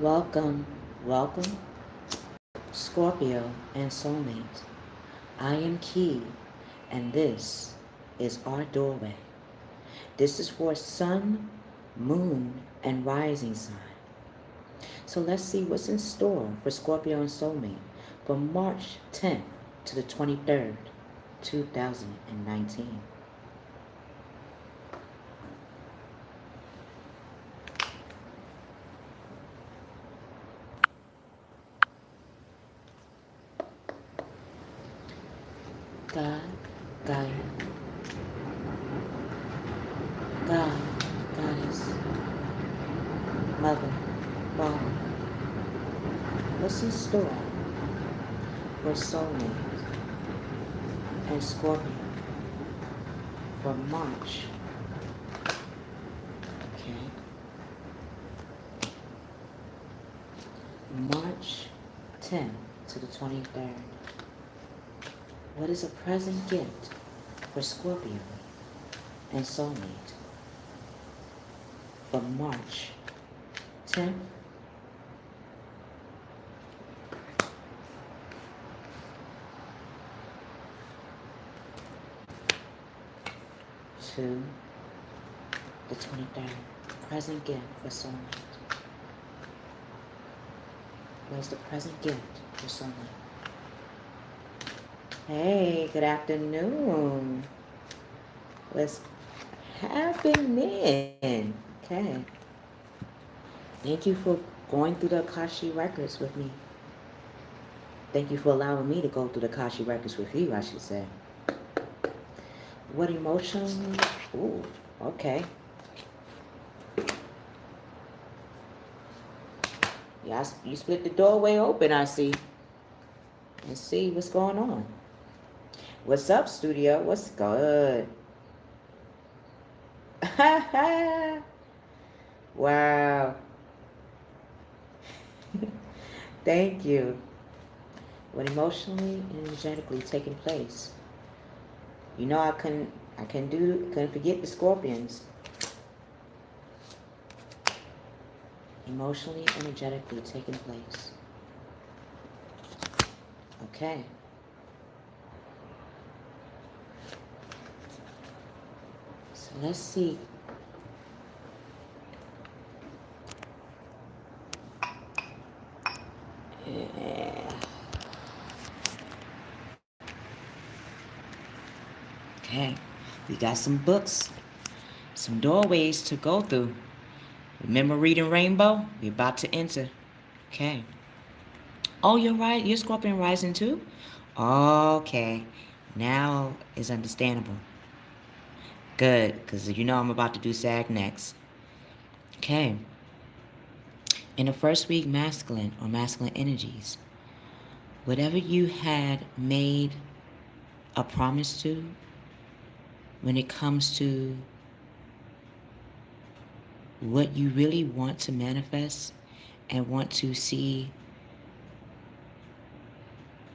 Welcome, welcome, Scorpio and Soulmate. I am Key, and this is our doorway. This is for sun, moon, and rising sign. So let's see what's in store for Scorpio and Soulmate from March 10th to the 23rd, 2019. God, Gaia, God, Goddess, Mother, Father, what's in store for Soulmate and Scorpio for March? Okay. March 10th to the 23rd. What is a present gift for Scorpio and Soulmate for March 10th to the 23rd? Present gift for Soulmate. What is the present gift for Soulmate? Hey, good afternoon. What's happening? Okay. Thank you for going through the Akashic Records with me. Thank you for allowing me to go through the Akashic Records with you, I should say. What emotion? Ooh, okay. Yeah, you split the doorway open, I see. Let's see what's going on. What's up, studio? What's good? Wow. Thank you. What emotionally and energetically taking place? You know I couldn't forget the Scorpions. Emotionally, energetically taking place. Okay. So let's see. Yeah. Okay. We got some books, some doorways to go through. Remember reading Rainbow? We're about to enter. Okay. Oh, you're right. You're Scorpion rising too? Okay. Now is understandable. Good, because you know I'm about to do SAG next. Okay. In the first week, masculine or masculine energies. Whatever you had made a promise to when it comes to what you really want to manifest and want to see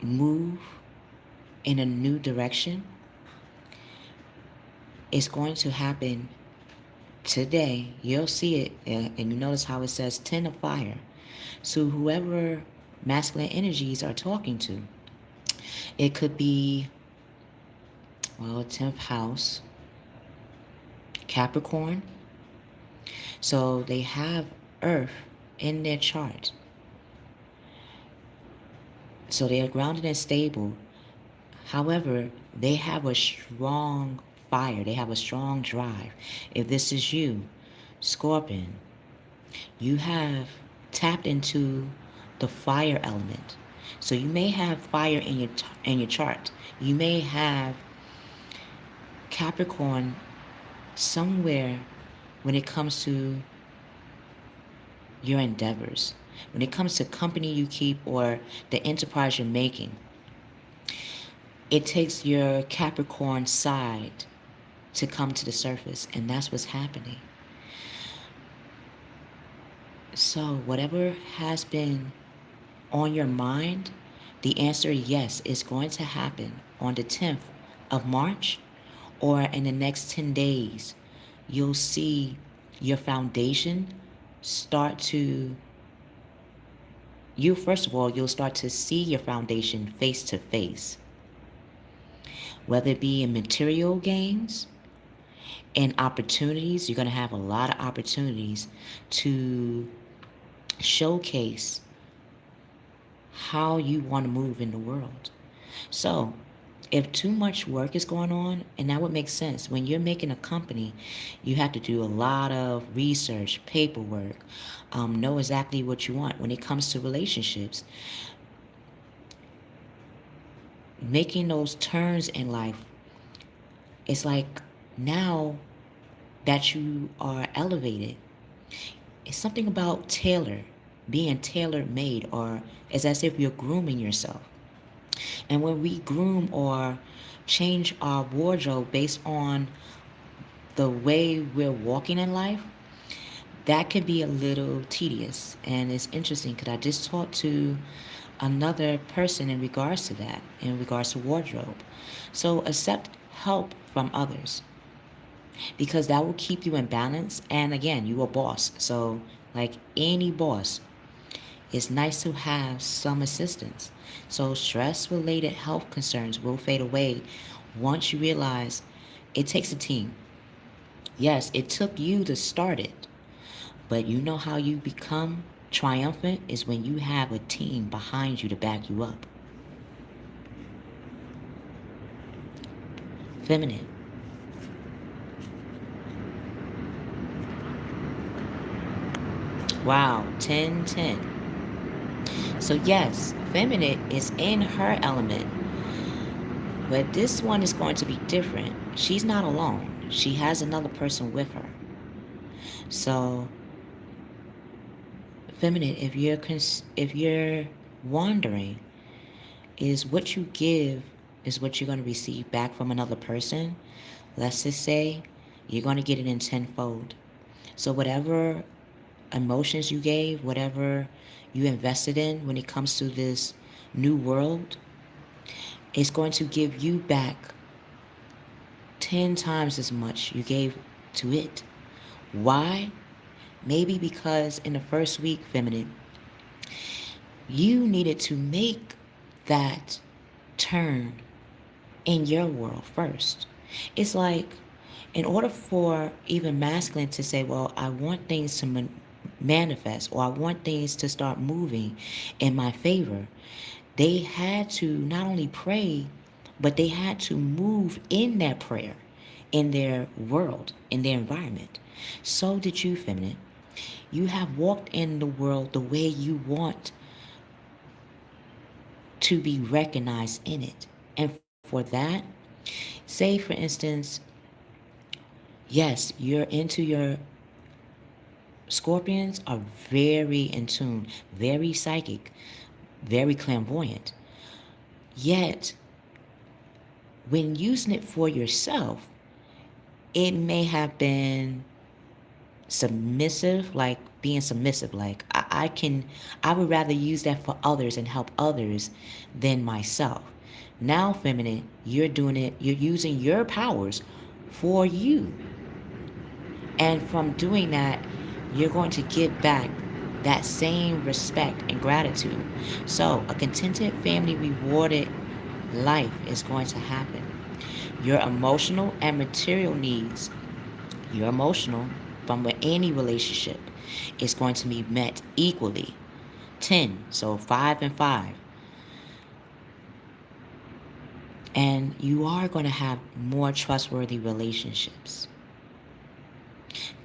move in a new direction, it's going to happen today. You'll see it, and you notice how it says 10 of fire. So whoever masculine energies are talking to, it could be, well, 10th house, Capricorn. So they have Earth in their chart. So they are grounded and stable. However, they have a strong fire. They have a strong drive. If this is you, Scorpion, you have tapped into the fire element. So you may have fire in your chart. You may have Capricorn somewhere when it comes to your endeavors, when it comes to company you keep or the enterprise you're making. It takes your Capricorn side to come to the surface, and that's what's happening. So whatever has been on your mind, the answer yes, is going to happen on the 10th of March or in the next 10 days. You'll see your foundation start to first of all, you'll start to see your foundation face to face, whether it be in material gains and opportunities. You're going to have a lot of opportunities to showcase how you want to move in the world. So if too much work is going on, and that would make sense. When you're making a company, you have to do a lot of research, paperwork, know exactly what you want. When it comes to relationships, making those turns in life, it's like now that you are elevated, it's something about being tailor made, or it's as if you're grooming yourself. And when we groom or change our wardrobe based on the way we're walking in life, that could be a little tedious. And it's interesting because I just talked to another person in regards to that, in regards to wardrobe. So accept help from others, because that will keep you in balance. And again, you a boss. So like any boss, it's nice to have some assistance. So stress-related health concerns will fade away once you realize it takes a team. Yes, it took you to start it, but you know how you become triumphant is when you have a team behind you to back you up. Feminine. Wow, 10-10. So yes, feminine is in her element, but this one is going to be different. She's not alone. She has another person with her. So feminine, if you're wondering, is what you give is what you're going to receive back from another person, let's just say you're going to get it in tenfold. So whatever emotions you gave, whatever you invested in when it comes to this new world, it's going to give you back 10 times as much you gave to it. Why? Maybe because in the first week, feminine, you needed to make that turn in your world first. It's like, in order for even masculine to say, well, I want things to manifest, or I want things to start moving in my favor, they had to not only pray, but they had to move in that prayer, in their world, in their environment. So did you, feminine. You have walked in the world the way you want to be recognized in it. And for that, say for instance, yes, you're into your Scorpions are very in tune, very psychic, very clairvoyant. Yet, when using it for yourself, it may have been submissive, like being submissive. Like I would rather use that for others and help others than myself. Now, feminine, you're doing it, you're using your powers for you. And from doing that, you're going to give back that same respect and gratitude. So a contented family rewarded life is going to happen. Your emotional and material needs, your emotional from any relationship, is going to be met equally. 10, so 5 and 5. And you are going to have more trustworthy relationships.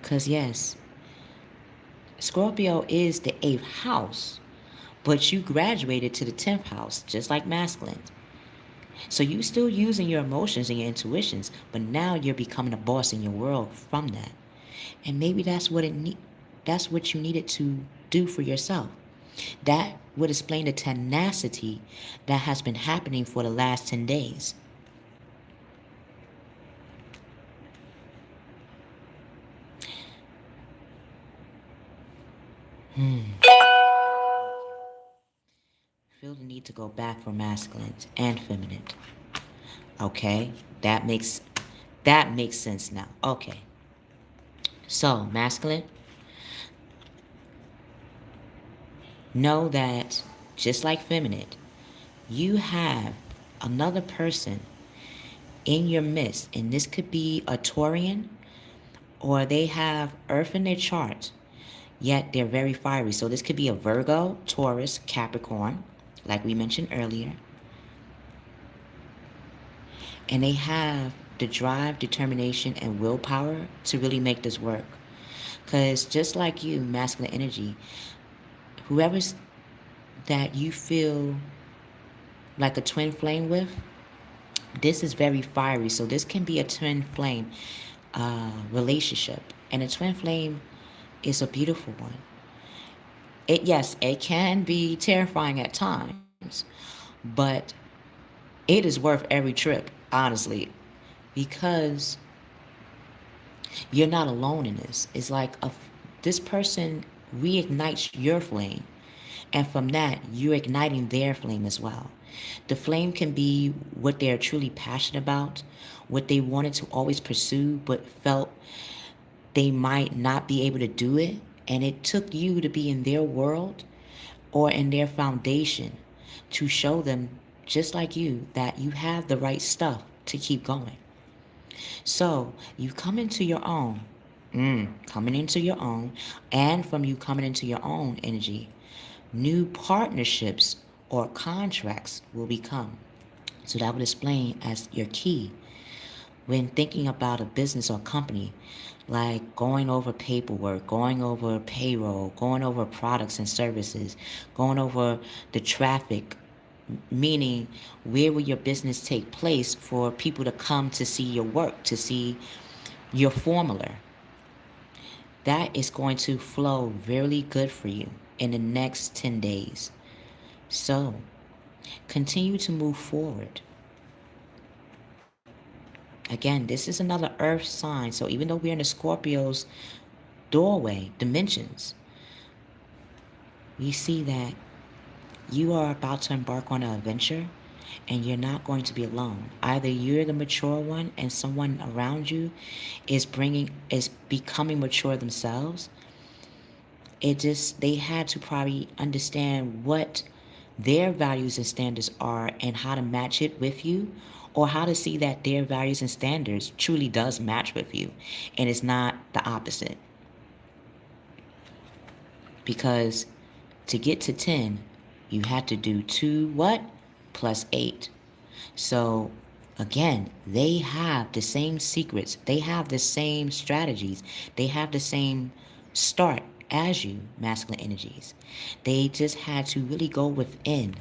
Because yes, Scorpio is the 8th house, but you graduated to the 10th house, just like masculine. So you still using your emotions and your intuitions, but now you're becoming a boss in your world from that. And maybe that's what that's what you needed to do for yourself. That would explain the tenacity that has been happening for the last 10 days. Feel the need to go back for masculine and feminine. Okay, that makes sense now. Okay. So, masculine, Know that just like feminine, you have another person in your midst, and this could be a Taurian, or they have Earth in their chart, yet they're very fiery. So this could be a Virgo, Taurus, Capricorn, like we mentioned earlier. And they have the drive, determination, and willpower to really make this work. Because just like you, masculine energy, whoever's that you feel like a twin flame with, this is very fiery. So this can be a twin flame relationship. And a twin flame is a beautiful one. Yes, it can be terrifying at times, but it is worth every trip, honestly, because you're not alone in this. It's like this person reignites your flame, and from that, you're igniting their flame as well. The flame can be what they're truly passionate about, what they wanted to always pursue, but felt they might not be able to do it. And it took you to be in their world or in their foundation to show them, just like you, that you have the right stuff to keep going. So you come into your own, coming into your own, and from you coming into your own energy, new partnerships or contracts will become. So that would explain as your key when thinking about a business or company, like going over paperwork, going over payroll, going over products and services, going over the traffic, meaning where will your business take place for people to come to see your work, to see your formula. That is going to flow really good for you in the next 10 days. So continue to move forward. Again, this is another earth sign. So even though we're in the Scorpio's doorway dimensions, we see that you are about to embark on an adventure, and you're not going to be alone. Either you're the mature one and someone around you is becoming mature themselves. They had to probably understand what their values and standards are and how to match it with you, or how to see that their values and standards truly does match with you and it's not the opposite. Because to get to 10, you had to do 2 what? Plus 8. So again, they have the same secrets. They have the same strategies. They have the same start as you, masculine energies. They just had to really go within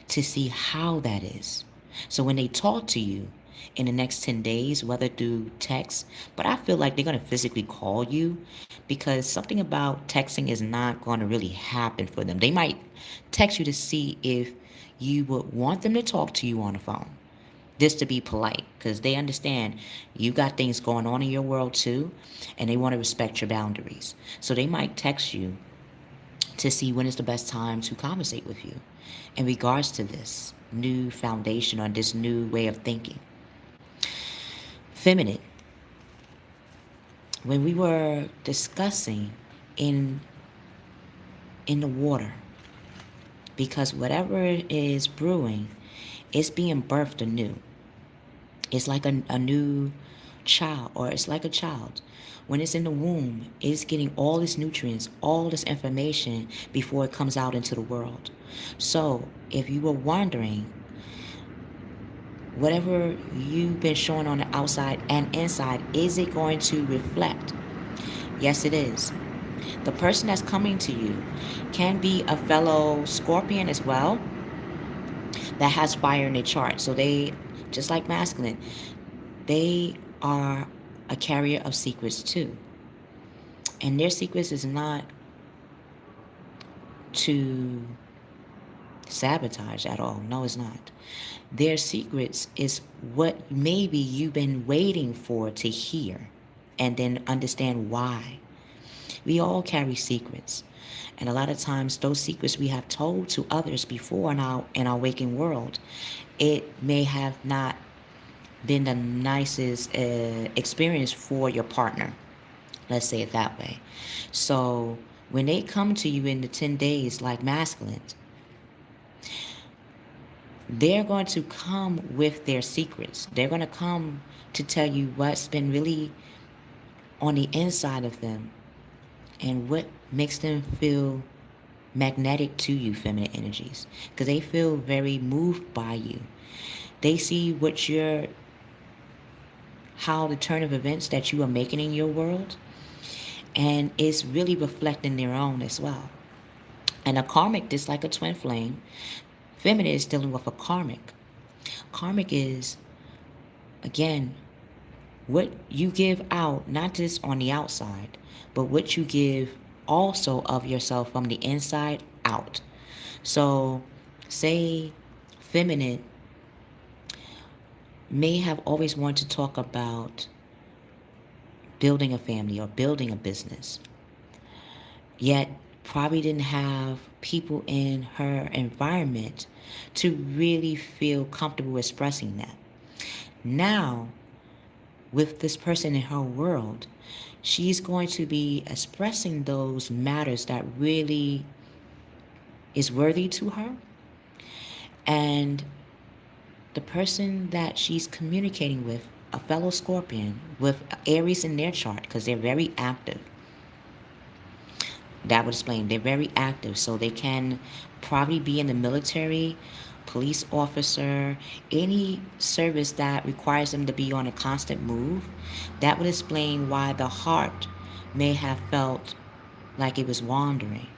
to see how that is. So when they talk to you in the next 10 days, whether through text, but I feel like they're going to physically call you, because something about texting is not going to really happen for them. They might text you to see if you would want them to talk to you on the phone, just to be polite, because they understand you got things going on in your world too, and they want to respect your boundaries. So they might text you to see when is the best time to conversate with you in regards to this new foundation or this new way of thinking. Feminine, when we were discussing in the water, because whatever is brewing, it's being birthed anew. It's like a new child, or it's like a child. When it's in the womb, it's getting all its nutrients, all this information before it comes out into the world. So if you were wondering, whatever you've been showing on the outside and inside, is it going to reflect? Yes, it is. The person that's coming to you can be a fellow Scorpion as well that has fire in their chart. So they, just like masculine, they are a carrier of secrets too. And their secrets is not to sabotage at all. No, it's not. Their secrets is what maybe you've been waiting for to hear and then understand why. We all carry secrets. And a lot of times those secrets we have told to others before in our waking world, it may have not been the nicest experience for your partner. Let's say it that way. So When they come to you in the 10 days like masculines, they're going to come with their secrets. They're going to come to tell you what's been really on the inside of them and what makes them feel magnetic to you, feminine energies, because they feel very moved by you. They see how the turn of events that you are making in your world, and it's really reflecting their own as well. And a karmic, just like a twin flame, feminine is dealing with a karmic. Karmic is, again, what you give out, not just on the outside, but what you give also of yourself from the inside out. So, say feminine may have always wanted to talk about building a family or building a business, yet probably didn't have people in her environment to really feel comfortable expressing that. Now, with this person in her world, she's going to be expressing those matters that really is worthy to her. And the person that she's communicating with, a fellow Scorpion with Aries in their chart, because they're very active. That would explain they're very active, so they can probably be in the military, police officer, any service that requires them to be on a constant move. That would explain why the heart may have felt like it was wandering.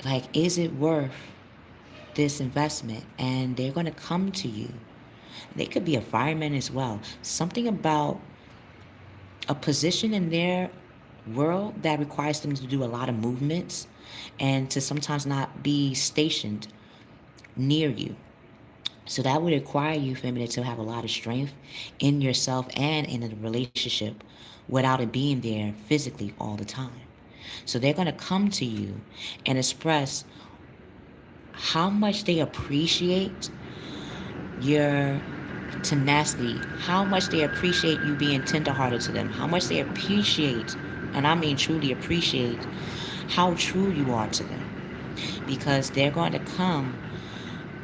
Like, is it worth this investment? And they're going to come to you. They could be a fireman as well. Something about a position in their world that requires them to do a lot of movements and to sometimes not be stationed near you. So that would require you, feminine, to have a lot of strength in yourself and in a relationship without it being there physically all the time. So they're going to come to you and express how much they appreciate your tenacity, how much they appreciate you being tenderhearted to them, how much they appreciate, and I mean truly appreciate, how true you are to them. Because they're going to come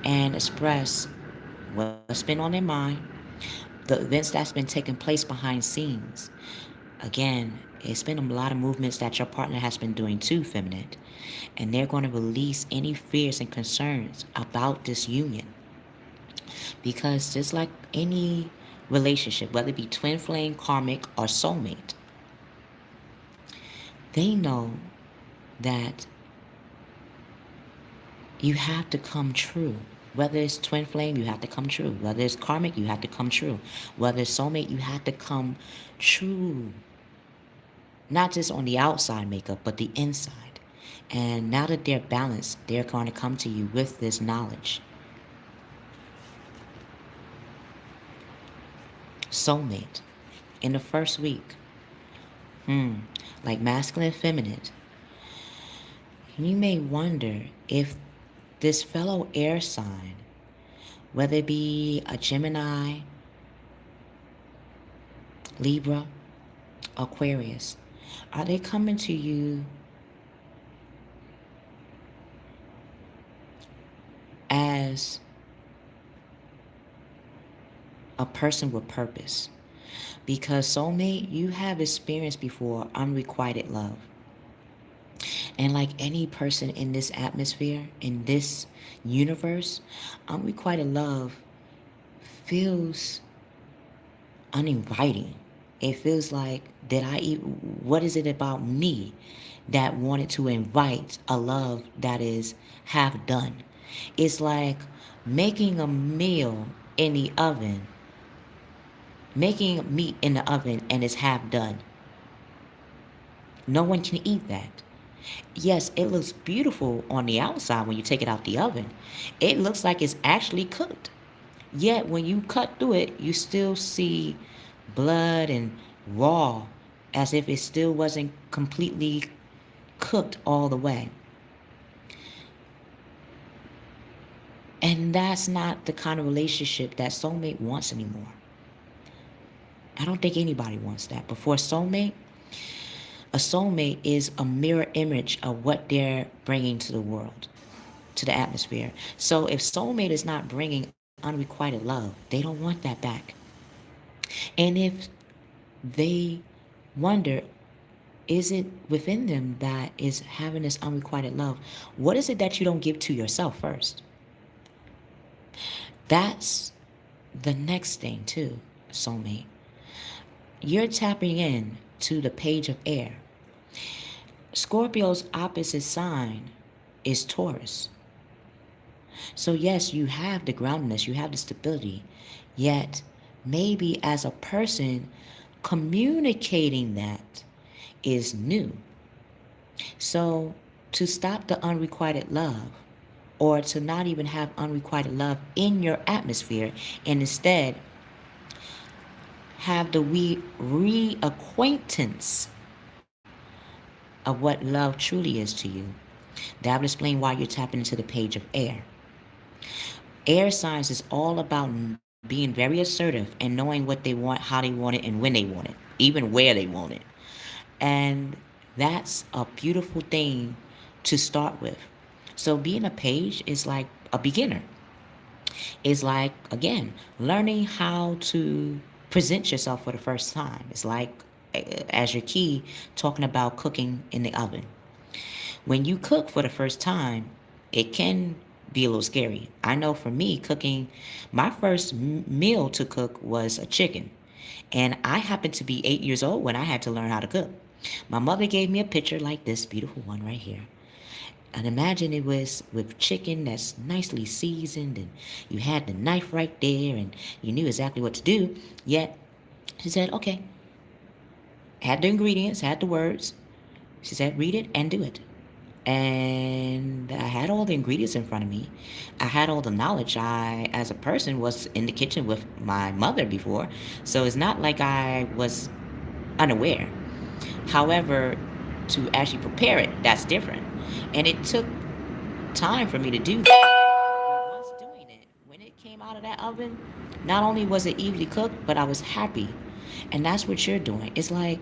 and express what's been on their mind, the events that's been taking place behind scenes. Again, it's been a lot of movements that your partner has been doing too, feminine. And they're going to release any fears and concerns about this union. Because just like any relationship, whether it be twin flame, karmic, or soulmate, they know that you have to come true. Whether it's twin flame, you have to come true. Whether it's karmic, you have to come true. Whether it's soulmate, you have to come true. Not just on the outside makeup, but the inside. And now that they're balanced, they're going to come to you with this knowledge. Soulmate. In the first week. Like masculine, feminine. You may wonder if this fellow air sign, whether it be a Gemini, Libra, Aquarius, are they coming to you as a person with purpose? Because soulmate, you have experienced before unrequited love. And like any person in this atmosphere, in this universe, unrequited love feels uninviting. It feels like, what is it about me that wanted to invite a love that is half done? It's like making a meal in the oven, making meat in the oven and it's half done. No one can eat that. Yes, it looks beautiful on the outside when you take it out the oven. It looks like it's actually cooked. Yet when you cut through it, you still see blood and raw, as if it still wasn't completely cooked all the way. And that's not the kind of relationship that soulmate wants anymore. I don't think anybody wants that. But for a soulmate, A soulmate is a mirror image of what they're bringing to the world, to the atmosphere. So if soulmate is not bringing unrequited love, they don't want that back. And if they wonder, is it within them that is having this unrequited love? What is it that you don't give to yourself first? That's the next thing too, soulmate. You're tapping in to the page of air. Scorpio's opposite sign is Taurus. So yes, you have the groundedness, you have the stability, yet maybe as a person, communicating that is new. So to stop the unrequited love, or to not even have unrequited love in your atmosphere, and instead have the reacquaintance of what love truly is to you. That would explain why you're tapping into the page of air. Air signs is all about being very assertive and knowing what they want, how they want it, and when they want it, even where they want it. And that's a beautiful thing to start with. So being a page is like a beginner. It's like, again, learning how to present yourself for the first time. It's like, as your key, talking about cooking in the oven. When you cook for the first time, it can be a little scary. I know for me, cooking, my first meal to cook was a chicken. And I happened to be 8 years old when I had to learn how to cook. My mother gave me a picture like this beautiful one right here. And imagine it was with chicken that's nicely seasoned, and you had the knife right there, and you knew exactly what to do. Yet, she said, okay, had the ingredients, had the words. She said, read it and do it. And I had all the ingredients in front of me. I had all the knowledge. I, as a person, was in the kitchen with my mother before. So it's not like I was unaware. However, to actually prepare it, that's different. And it took time for me to do that. But once doing it, when it came out of that oven, not only was it easily cooked, but I was happy. And that's what you're doing. It's like,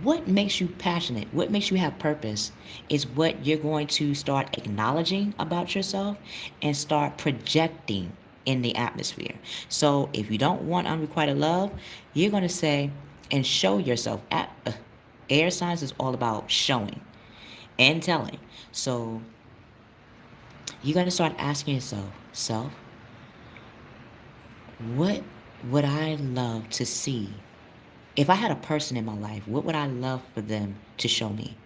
what makes you passionate, what makes you have purpose, is what you're going to start acknowledging about yourself and start projecting in the atmosphere. So if you don't want unrequited love, you're going to say and show yourself. Air signs is all about showing and telling. So you're going to start asking yourself, self, what would I love to see? If I had a person in my life, what would I love for them to show me?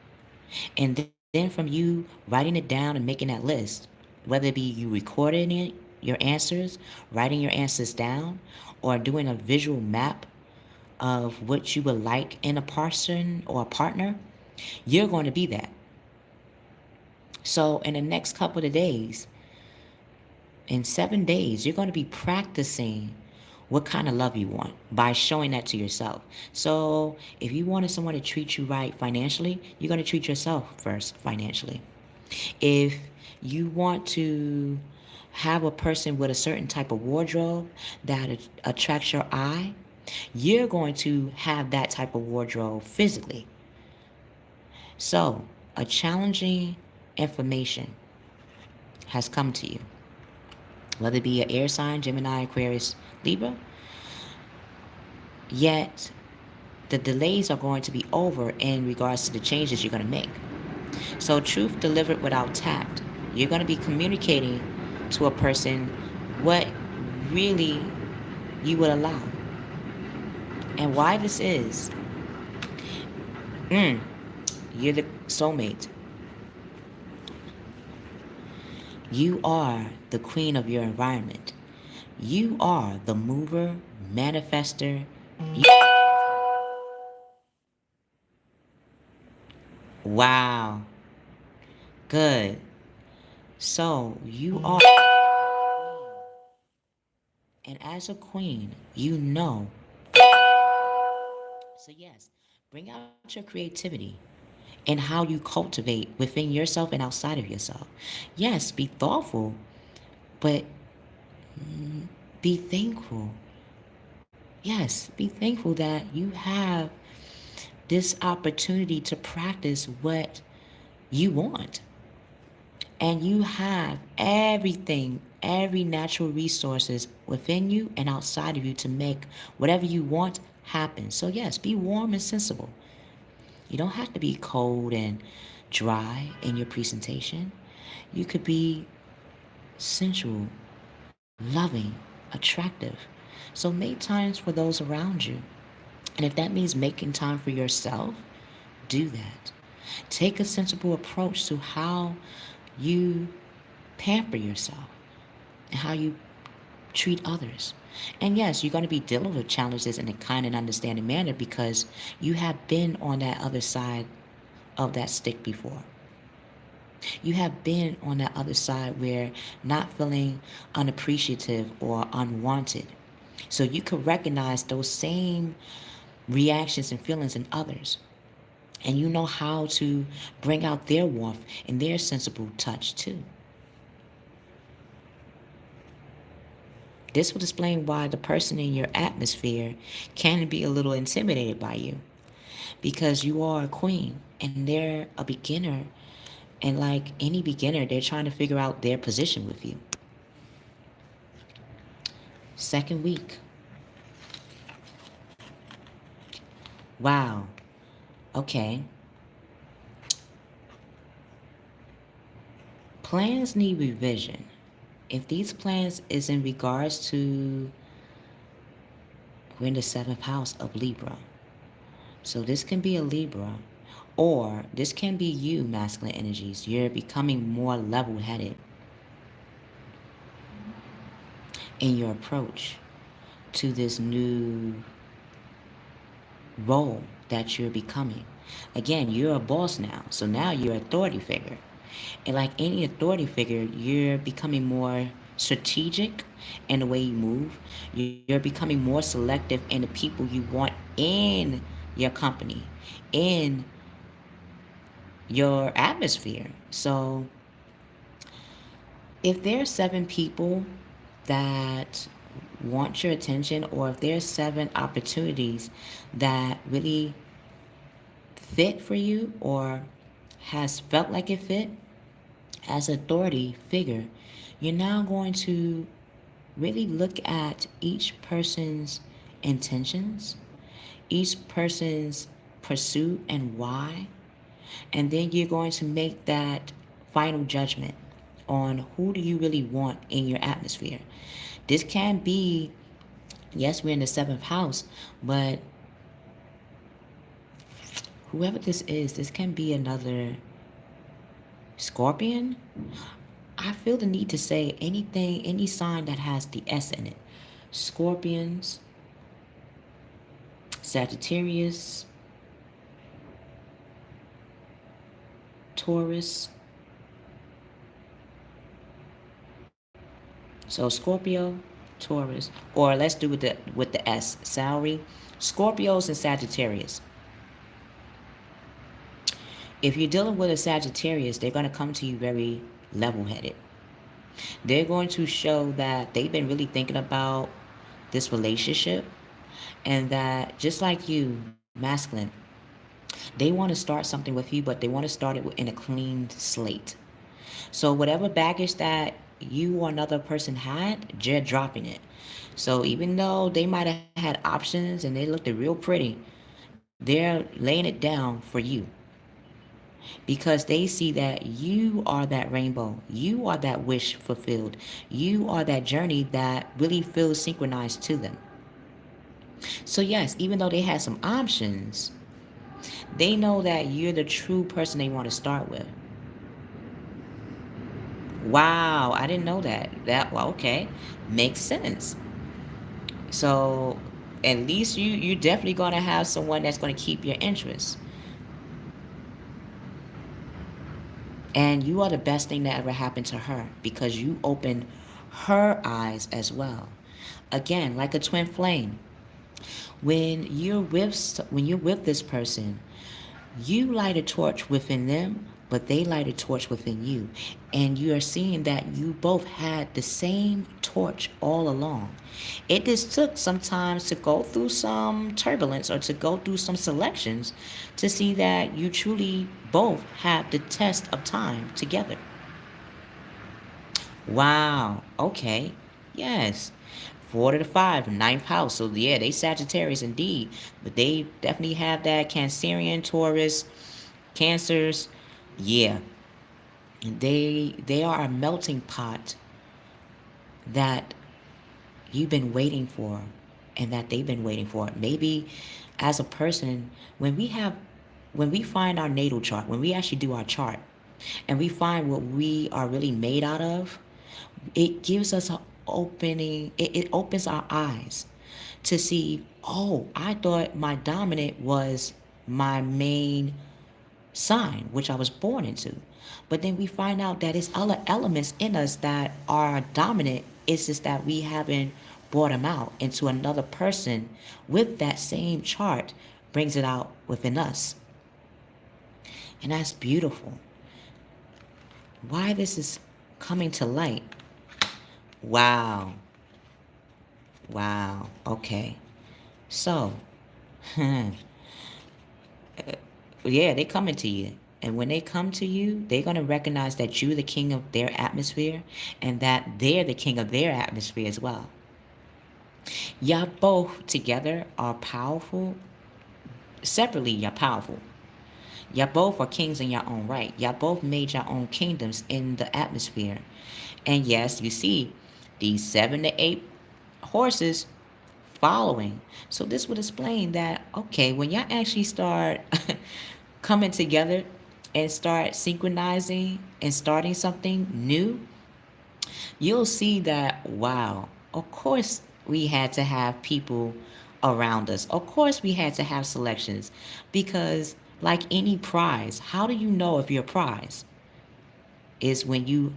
And then from you writing it down and making that list, whether it be you recording it, your answers, writing your answers down, or doing a visual map of what you would like in a person or a partner, you're going to be that. So in the next couple of days, in 7 days, you're going to be practicing what kind of love you want by showing that to yourself. So if you wanted someone to treat you right financially, you're going to treat yourself first financially. If you want to have a person with a certain type of wardrobe that attracts your eye, you're going to have that type of wardrobe physically. So a challenging information has come to you, whether it be an air sign, Gemini, Aquarius, Libra, yet the delays are going to be over in regards to the changes you're going to make. So truth delivered without tact. You're going to be communicating to a person what really you would allow. And why this is, you're the soulmate. You are the queen of your environment. You are the mover, manifester. Wow. Good. So you are. And as a queen, you know. So yes, bring out your creativity and how you cultivate within yourself and outside of yourself. Yes, be thoughtful, but be thankful. Yes, be thankful that you have this opportunity to practice what you want. And you have everything, every natural resources within you and outside of you to make whatever you want happen. So yes, be warm and sensible. You don't have to be cold and dry in your presentation. You could be sensual, loving, attractive. So make times for those around you. And if that means making time for yourself, do that. Take a sensible approach to how you pamper yourself and how you treat others. And yes, you're going to be dealing with challenges in a kind and understanding manner because you have been on that other side of that stick before. You have been on that other side where not feeling unappreciative or unwanted. So you could recognize those same reactions and feelings in others. And you know how to bring out their warmth and their sensible touch too. This will explain why the person in your atmosphere can be a little intimidated by you because you are a queen and they're a beginner. And like any beginner, they're trying to figure out their position with you. Second week. Wow. Okay. Plans need revision. If these plans is in regards to, we're in the 7th house of Libra. So this can be a Libra, or this can be you, masculine energies. You're becoming more level-headed in your approach to this new role that you're becoming. Again, you're a boss now, so now you're an authority figure. And like any authority figure, you're becoming more strategic in the way you move. You're becoming more selective in the people you want in your company, in your atmosphere. So if there's 7 people that want your attention, or if there's 7 opportunities that really fit for you or has felt like it fit, as authority figure, you're now going to really look at each person's intentions, each person's pursuit and why, and then you're going to make that final judgment on who do you really want in your atmosphere. This can be, yes, we're in the 7th house, but whoever this can be another Scorpion. I feel the need to say anything, any sign that has the S in it. Scorpions, Sagittarius, Taurus. So Scorpio, Taurus, or let's do with the S. Salary, Scorpios and Sagittarius. If you're dealing with a Sagittarius, they're going to come to you very level-headed. They're going to show that they've been really thinking about this relationship, and that just like you, masculine, they want to start something with you, but they want to start it in a clean slate. So whatever baggage that you or another person had, they're dropping it. So even though they might have had options and they looked real pretty, they're laying it down for you, because they see that you are that rainbow, you are that wish fulfilled, you are that journey that really feels synchronized to them. So yes, even though they had some options, they know that you're the true person they want to start with. Wow, I didn't know that. Well, okay, makes sense. So at least you're definitely going to have someone that's going to keep your interest. And you are the best thing that ever happened to her, because you opened her eyes as well. Again, like a twin flame. When you're with this person, you light a torch within them, but they light a torch within you. And you are seeing that you both had the same torch all along. It just took some time to go through some turbulence or to go through some selections to see that you truly both have the test of time together. Wow. Okay. Yes. 4 to 5, ninth house. So yeah, they Sagittarius indeed, but they definitely have that Cancerian, Taurus, Cancers. Yeah, they are a melting pot that you've been waiting for, and that they've been waiting for. Maybe as a person, when we find our natal chart, when we actually do our chart, and we find what we are really made out of, it gives us an opening. It opens our eyes to see, oh, I thought my dominant was my main sign, which I was born into. But then we find out that it's other elements in us that are dominant. It's just that we haven't brought them out into another person with that same chart, brings it out within us. And that's beautiful. Why this is coming to light. Wow. Wow. Okay. So, yeah, they coming to you. And when they come to you, they're going to recognize that you're the king of their atmosphere and that they're the king of their atmosphere as well. Y'all both together are powerful. Separately, you're powerful. Y'all both are kings in your own right. Y'all both made your own kingdoms in the atmosphere. And yes, you see these 7 to 8 horses following. So this would explain that, okay, when y'all actually start coming together and start synchronizing and starting something new, you'll see that, wow, of course we had to have people around us. Of course we had to have selections, because like any prize, how do you know if you're a prize? Is when you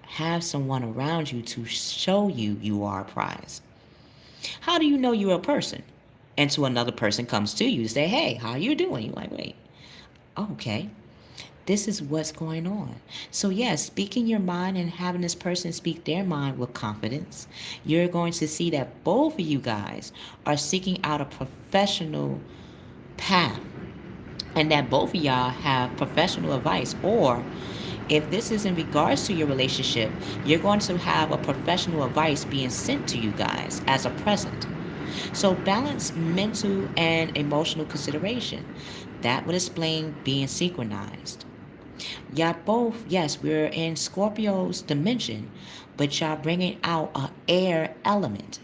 have someone around you to show you you are a prize. How do you know you're a person? Until another person comes to you to say, hey, how you doing? You're like, wait, okay. This is what's going on. So yes, speaking your mind and having this person speak their mind with confidence, you're going to see that both of you guys are seeking out a professional path, and that both of y'all have professional advice. Or if this is in regards to your relationship, you're going to have a professional advice being sent to you guys as a present. So balance mental and emotional consideration. That would explain being synchronized. Y'all both, yes, we're in Scorpio's dimension, but y'all bringing out a air element.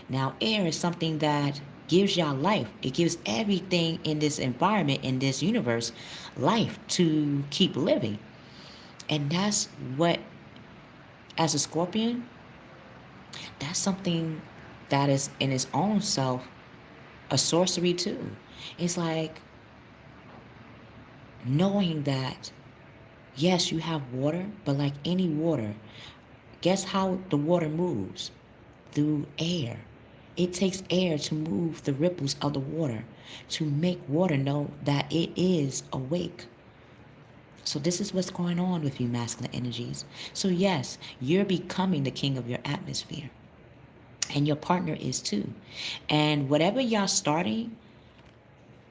Now, air is something that gives y'all life. It gives everything in this environment, in this universe, life to keep living. And that's what, as a Scorpion, that's something that is in its own self a sorcery too. It's like knowing that, yes, you have water, but like any water, guess how the water moves? Through air. It takes air to move the ripples of the water, to make water know that it is awake. So this is what's going on with you masculine energies. So yes, you're becoming the king of your atmosphere. And your partner is too. And whatever y'all starting,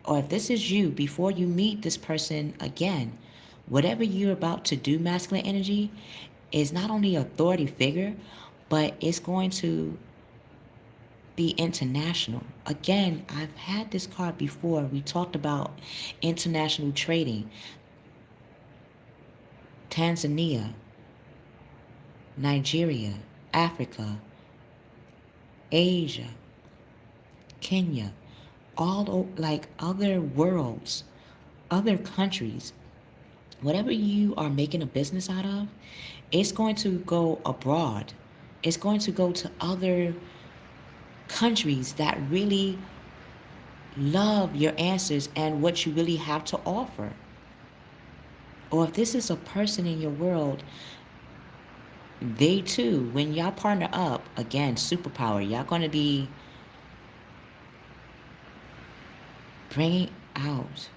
or if this is you before you meet this person again, whatever you're about to do, masculine energy, is not only an authority figure, but it's going to be international. Again, I've had this card before. We talked about international trading. Tanzania, Nigeria, Africa, Asia, Kenya, all like other worlds, other countries. Whatever you are making a business out of, it's going to go abroad. It's going to go to other countries that really love your answers and what you really have to offer. Or if this is a person in your world, they too, when y'all partner up, again, superpower, y'all going to be bringing out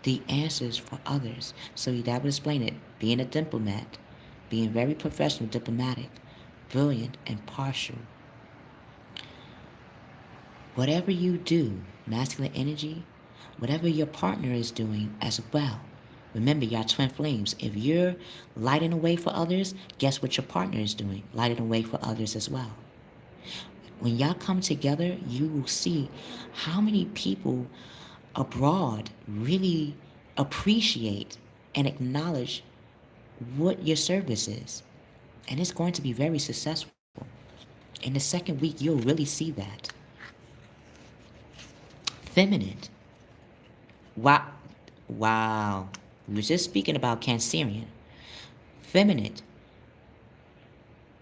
the answers for others. So that would explain it. Being a diplomat, being very professional, diplomatic, brilliant, and partial. Whatever you do, masculine energy, whatever your partner is doing as well. Remember, y'all twin flames. If you're lighting the way for others, guess what your partner is doing? Lighting the way for others as well. When y'all come together, you will see how many people abroad really appreciate and acknowledge what your service is. And it's going to be very successful. In the second week, you'll really see that. Feminine. Wow. Wow. We were just speaking about Cancerian. Feminine.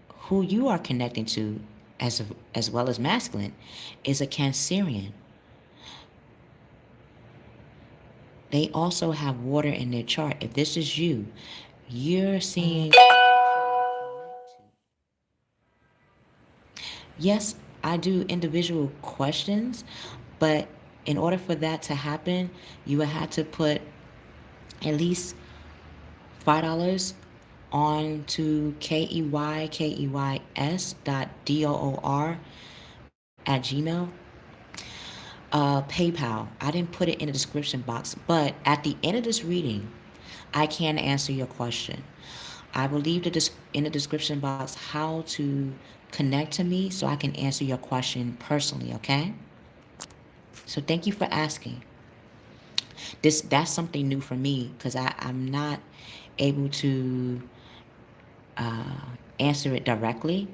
Who you are connecting to as well as masculine is a Cancerian. They also have water in their chart. If this is you, you're seeing. Yes, I do individual questions, but in order for that to happen, you would have to put at least $5 on to KeykeySDoor at Gmail. PayPal. I didn't put it in the description box, but at the end of this reading, I can answer your question. I will leave in the description box how to connect to me so I can answer your question personally, okay? So thank you for asking. That's something new for me because I'm not able to answer it directly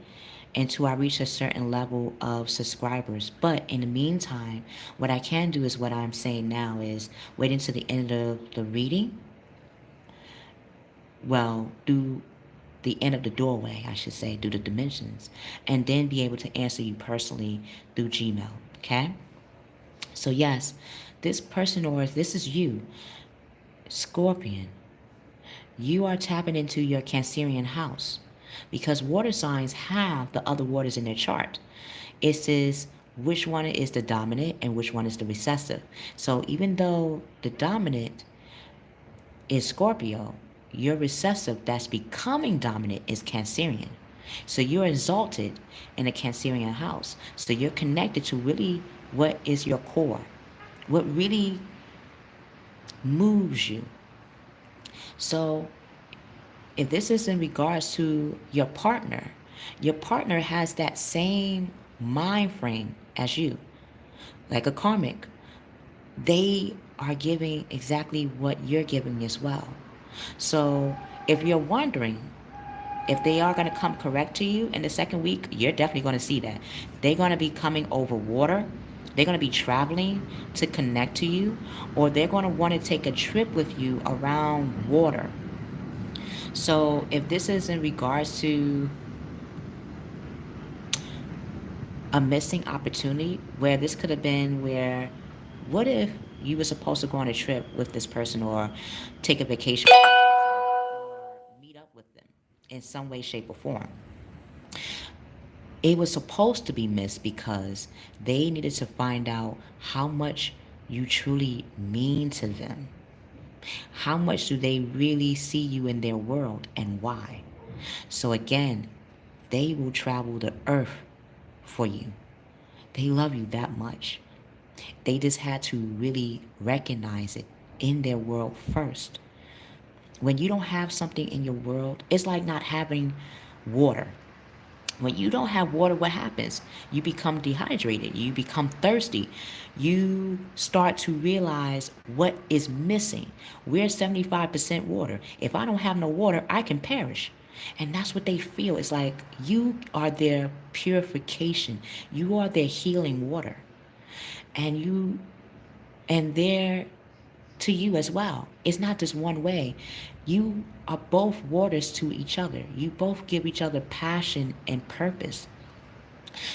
until I reach a certain level of subscribers. But in the meantime, what I can do is what I'm saying now is wait until the end of the reading. Well, do the end of the doorway, I should say, through the dimensions, and then be able to answer you personally through Gmail, okay? So yes, this person, or this is you, Scorpion, you are tapping into your Cancerian house because water signs have the other waters in their chart. It says which one is the dominant and which one is the recessive. So even though the dominant is Scorpio, your recessive that's becoming dominant is Cancerian. So you're exalted in a Cancerian house. So you're connected to really what is your core, what really moves you. So if this is in regards to your partner has that same mind frame as you, like a karmic. They are giving exactly what you're giving as well. So if you're wondering if they are going to come correct to you in the second week, you're definitely going to see that. They're going to be coming over water. They're going to be traveling to connect to you, or they're going to want to take a trip with you around water. So if this is in regards to a missing opportunity, where this could have been where, what if you were supposed to go on a trip with this person or take a vacation with this person, or meet up with them in some way, shape, or form? It was supposed to be missed because they needed to find out how much you truly mean to them. How much do they really see you in their world and why? So again, they will travel the earth for you. They love you that much. They just had to really recognize it in their world first. When you don't have something in your world, it's like not having water. When you don't have water, what happens? You become dehydrated. You become thirsty. You start to realize what is missing. We're 75% water. If I don't have no water, I can perish. And that's what they feel. It's like you are their purification. You are their healing water. And they're to you as well. It's not just one way. You are both waters to each other. You both give each other passion and purpose.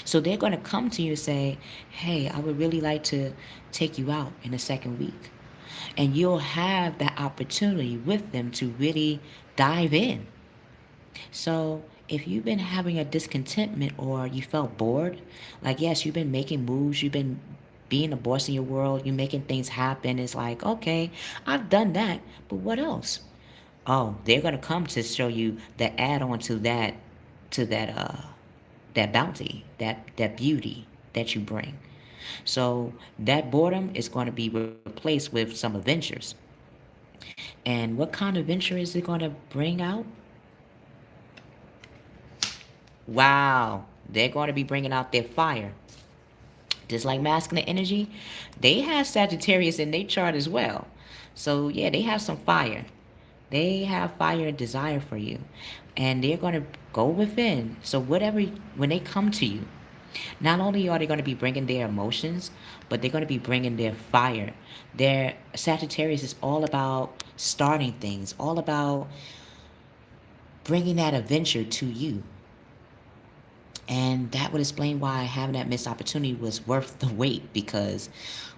So they're going to come to you and say, hey, I would really like to take you out in the second week. And you'll have that opportunity with them to really dive in. So if you've been having a discontentment or you felt bored, like yes, you've been making moves, you've been being a boss in your world, you making things happen. It's like, okay, I've done that, but what else? Oh, they're gonna come to show you the add-on to that bounty, that beauty that you bring. So that boredom is going to be replaced with some adventures. And what kind of adventure is it going to bring out? Wow, they're going to be bringing out their fire. Just like masculine energy, they have Sagittarius in their chart as well. So yeah, they have some fire. They have fire and desire for you. And they're going to go within. So whatever, when they come to you, not only are they going to be bringing their emotions, but they're going to be bringing their fire. Their Sagittarius is all about starting things, all about bringing that adventure to you. And that would explain why having that missed opportunity was worth the wait, because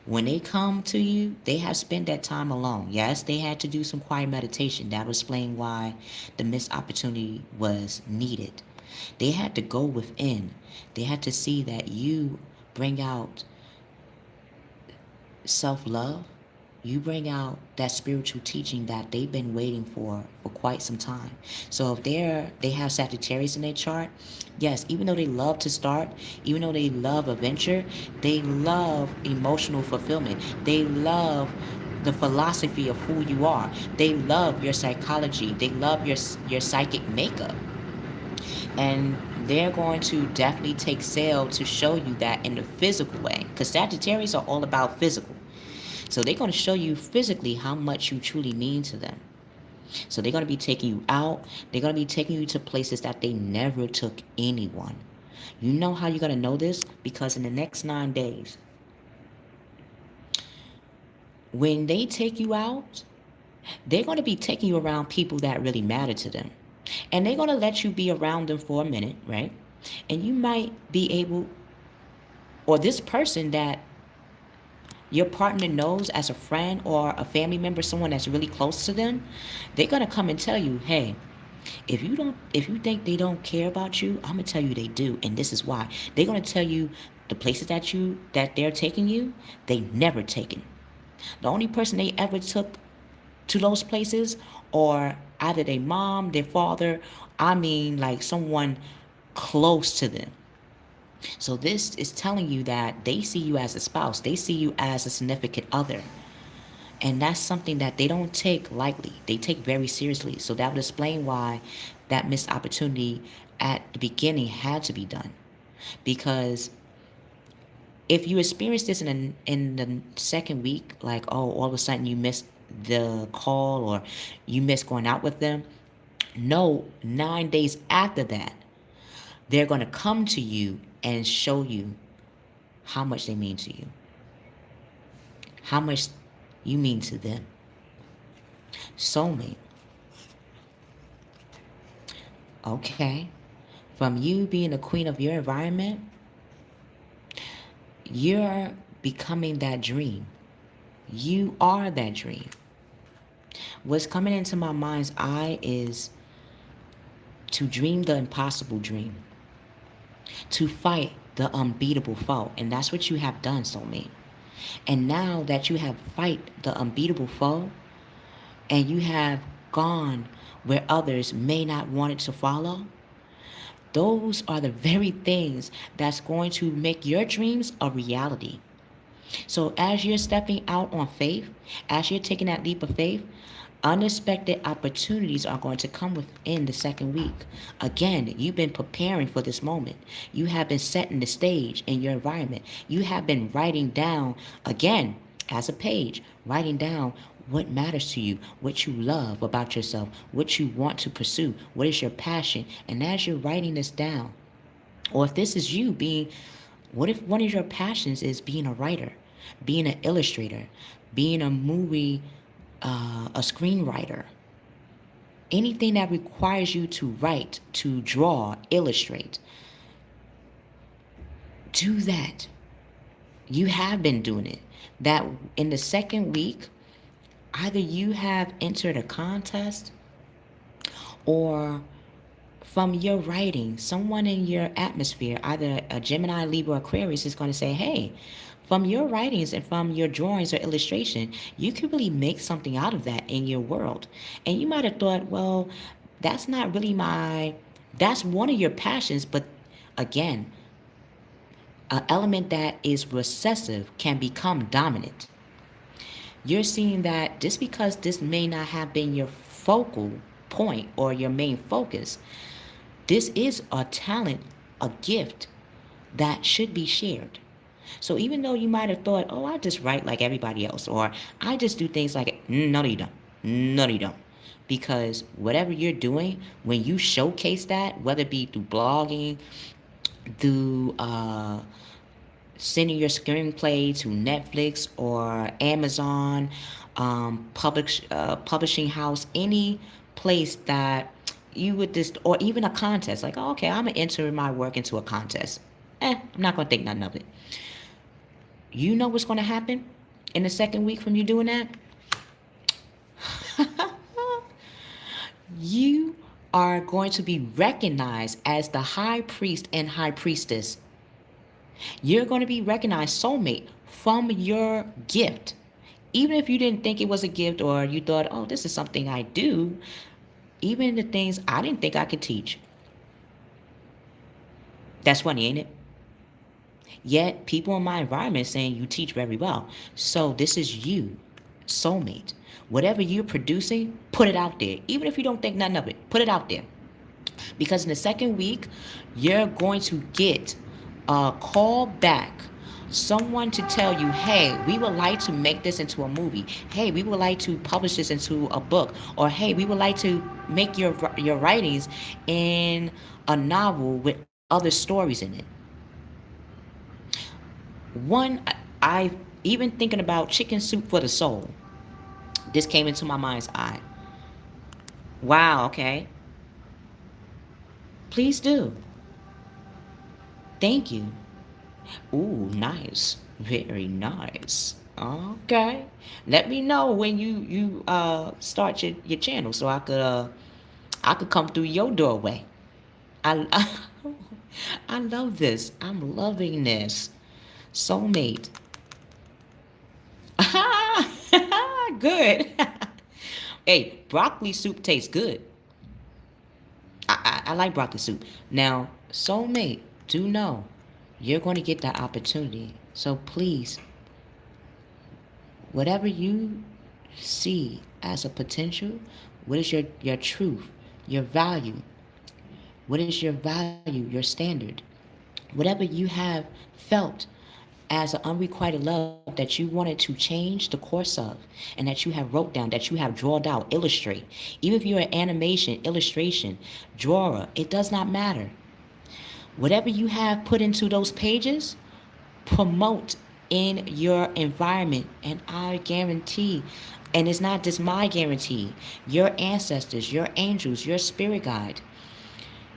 when they come to you, they have spent that time alone. Yes, they had to do some quiet meditation. That would explain why the missed opportunity was needed. They had to go within. They had to see that you bring out self-love. You bring out that spiritual teaching that they've been waiting for quite some time. So if they have Sagittarius in their chart, yes, even though they love to start, even though they love adventure, they love emotional fulfillment. They love the philosophy of who you are. They love your psychology. They love your psychic makeup. And they're going to definitely take sail to show you that in the physical way, because Sagittarius are all about physical. So they're going to show you physically how much you truly mean to them. So they're going to be taking you out. They're going to be taking you to places that they never took anyone. You know how you're going to know this? Because in the next 9 days, when they take you out, they're going to be taking you around people that really matter to them. And they're going to let you be around them for a minute, right? And you might be able, or this person that your partner knows as a friend or a family member, someone that's really close to them, they're going to come and tell you, hey, if you think they don't care about you, I'm going to tell you they do. And this is why. They're going to tell you the places that they're taking you, they never taken. The only person they ever took to those places, or either their mom, their father, I mean like someone close to them. So this is telling you that they see you as a spouse. They see you as a significant other. And that's something that they don't take lightly. They take very seriously. So that would explain why that missed opportunity at the beginning had to be done. Because if you experience this in the second week, like, oh, all of a sudden you missed the call or you missed going out with them, no, 9 days after that, they're going to come to you and show you how much they mean to you, how much you mean to them. Soulmate. Okay. From you being the queen of your environment, you're becoming that dream. You are that dream. What's coming into my mind's eye is to dream the impossible dream, to fight the unbeatable foe. And that's what you have done, soulmate. And now that you have fight the unbeatable foe, and you have gone where others may not want it to follow, those are the very things that's going to make your dreams a reality. So as you're stepping out on faith, as you're taking that leap of faith, unexpected opportunities are going to come within the second week. Again, you've been preparing for this moment. You have been setting the stage in your environment. You have been writing down, again, as a page, writing down what matters to you, what you love about yourself, what you want to pursue, what is your passion. And as you're writing this down, or if this is you being, what if one of your passions is being a writer, being an illustrator, being a movie, a screenwriter, anything that requires you to write, to draw, illustrate, do that. You have been doing it. That in the second week, either you have entered a contest, or from your writing, someone in your atmosphere, either a Gemini, Libra, Aquarius, is going to say, hey, From your writings and from your drawings or illustration, you can really make something out of that in your world. And you might have thought, well, that's not really that's one of your passions, but again, an element that is recessive can become dominant. You're seeing that just because this may not have been your focal point or your main focus, this is a talent, a gift that should be shared. So even though you might have thought, oh, I just write like everybody else, or I just do things like it, no, you don't. No, you don't. Because whatever you're doing, when you showcase that, whether it be through blogging, through sending your screenplay to Netflix or Amazon, publishing house, any place that you would just, or even a contest, like, oh, okay, I'm gonna enter my work into a contest. I'm not gonna think nothing of it. You know what's gonna happen in the second week from you doing that? You are going to be recognized as the high priest and high priestess. You're going to be recognized, soulmate, from your gift. Even if you didn't think it was a gift or you thought, oh, this is something I do, even the things I didn't think I could teach. That's funny, ain't it? Yet people in my environment saying you teach very well. So this is you, soulmate. Whatever you're producing, put it out there. Even if you don't think nothing of it, put it out there. Because in the second week, you're going to get a call back. Someone to tell you, hey, we would like to make this into a movie. Hey, we would like to publish this into a book. Or hey, we would like to make your writings in a novel with other stories in it. One, I even thinking about chicken soup for the soul. This came into my mind's eye. Wow, okay. Please do. Thank you. Ooh, nice. Very nice. Okay. Let me know when you start your channel so I could come through your doorway. I I love this. I'm loving this. Soulmate. Good. Hey, broccoli soup tastes good. I like broccoli soup. Now, soulmate, do know you're going to get that opportunity. So please, whatever you see as a potential, what is your truth, your value? What is your value, your standard? Whatever you have felt as an unrequited love that you wanted to change the course of, and that you have wrote down, that you have drawed out, illustrate. Even if you're an animation, illustration, drawer, it does not matter. Whatever you have put into those pages, promote in your environment. And I guarantee, and it's not just my guarantee, your ancestors, your angels, your spirit guide,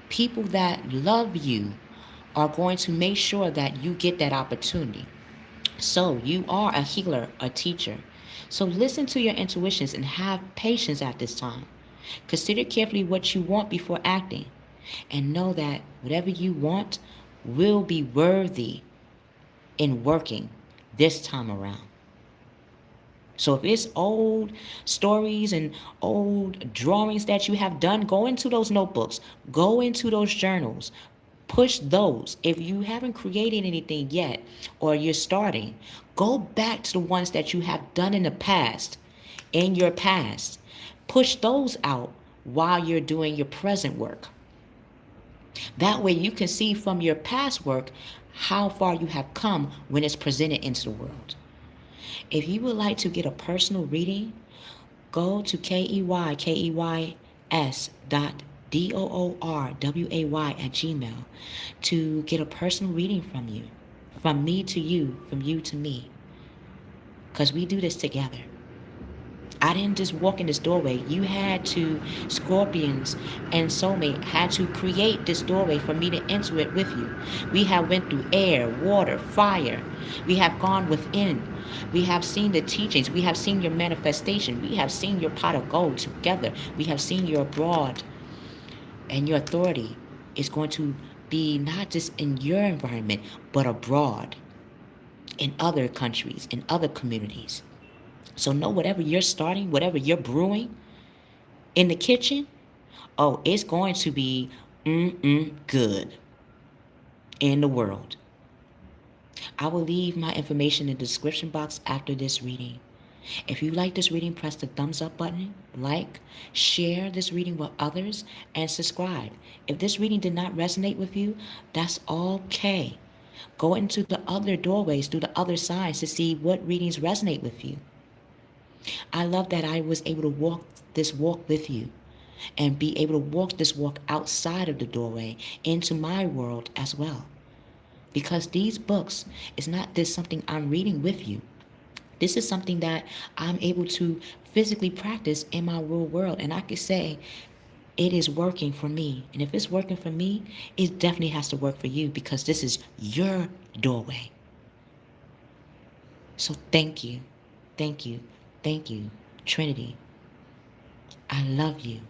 people that love you are going to make sure that you get that opportunity. So you are a healer, a teacher. So listen to your intuitions and have patience at this time. Consider carefully what you want before acting. And know that whatever you want will be worthy in working this time around. So if it's old stories and old drawings that you have done, go into those notebooks, go into those journals, push those. If you haven't created anything yet or you're starting, go back to the ones that you have done in the past, in your past. Push those out while you're doing your present work. That way you can see from your past work how far you have come when it's presented into the world. If you would like to get a personal reading, go to KeykeySDoorway at Gmail to get a personal reading from you. From me to you, from you to me. Because we do this together. I didn't just walk in this doorway. You had to, Scorpions and Soulmate had to create this doorway for me to enter it with you. We have went through air, water, fire. We have gone within. We have seen the teachings. We have seen your manifestation. We have seen your pot of gold together. We have seen your broad, and your authority is going to be not just in your environment, but abroad. in other countries, in other communities. So know whatever you're starting, whatever you're brewing in the kitchen, oh, it's going to be good in the world. I will leave my information in the description box after this reading. If you like this reading, press the thumbs up button, like, share this reading with others, and subscribe. If this reading did not resonate with you, that's okay. Go into the other doorways, through the other signs to see what readings resonate with you. I love that I was able to walk this walk with you and be able to walk this walk outside of the doorway into my world as well. Because these books is not just something I'm reading with you. This is something that I'm able to physically practice in my real world. And I can say it is working for me. And if it's working for me, it definitely has to work for you because this is your doorway. So thank you, thank you, thank you, Trinity. I love you.